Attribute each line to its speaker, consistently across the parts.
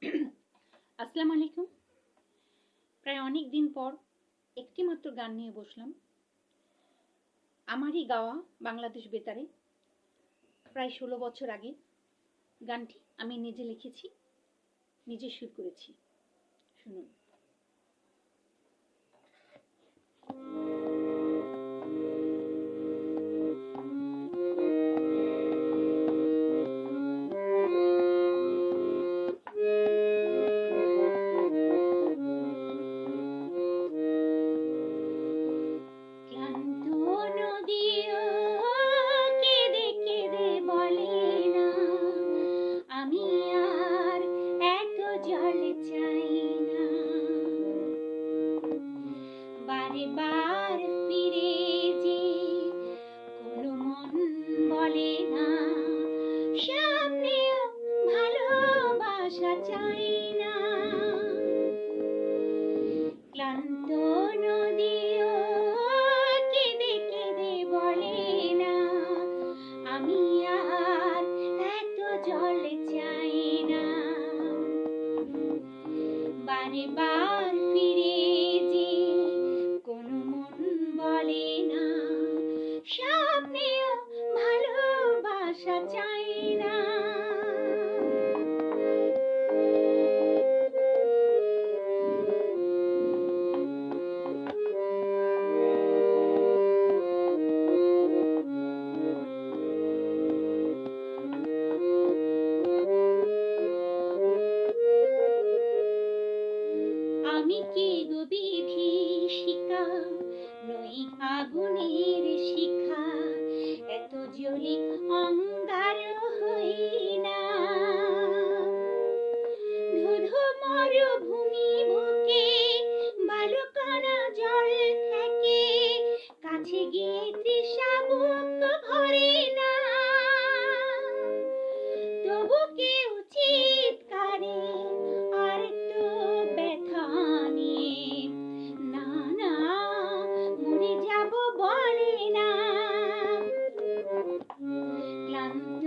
Speaker 1: আসসালামু আলাইকুম। প্রায় অনেক দিন পর একটি মাত্র গান নিয়ে বসলাম। আমারই গাওয়া বাংলাদেশ বেতারে প্রায় 16 বছর আগে গানটি আমি নিজে লিখেছি, নিজে সুর করেছি। শুনুন। বারবার ফিরে যে কোনো মন বলে না, সামনেও ভালোবাসা চাই না। ক্লান্ত নদীও কেঁদে কেঁদে বলে না, আমি আর এত জল চাই না। বারে বার ফিরে যে কোনো মন বলে না, সামনেও ভালোবাসা চাই না। আমি কি গো বিভীষিকা, নই আগুনের শিখা, এত জ্বলি অঙ্গার হই না। ধুধু মরুভূমি বুকে বালুকণা জল থাকে, কাছে গিয়ে তৃষা বুক ভরে না। তবু কেউ চিৎকারে আর তো ব্যথা নিয়ে না না মরে যাব বলে না। ক্লান্ত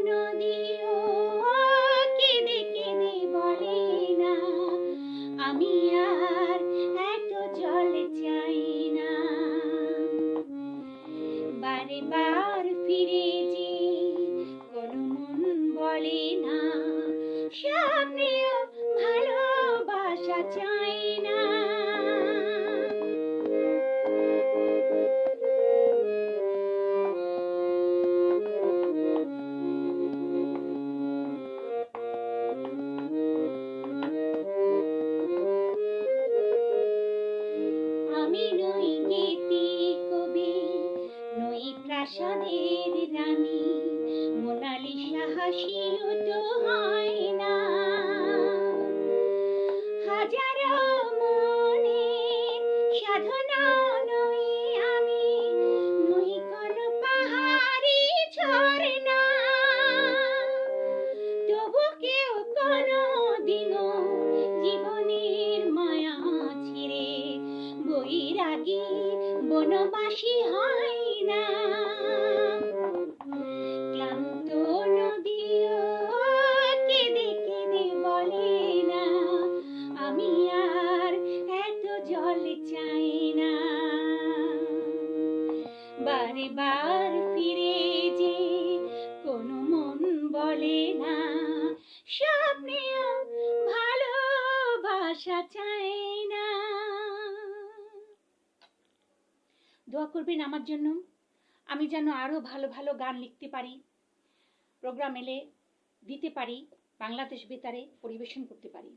Speaker 1: নদীও কেঁদে কেঁদে বলে না, আমি আর এত জল চাই না। বারে বার ফিরে যে কোনো মন বলে না, সামনেও ভালোবাসা চাই না। আমি নই গীতি কবি, নই প্রাসাদের রানী, মোনালিসা হাসিও তো হয় না। হাজারো মনের সাধনা নই আমি, নই কোনো পাহাড়ি ঝরনা। তবু কেউ কোনো দিনও জীবনের মায়া ছেড়ে বৈরাগী বনবাসী হয় না। ক্লান্ত নদীও কেঁদে কেঁদে বলে না, আমি আর এত জল চাই না। বারে বার ফিরে যে কোনো মন বলে না, সামনেও ভালোবাসা চাই না। দোয়া করবেন আমার জন্য, আমি যেন আরো ভালো ভালো গান লিখতে পারি, প্রোগ্রাম এলে দিতে পারি, বাংলাদেশ বেতারে পরিবেশন করতে পারি।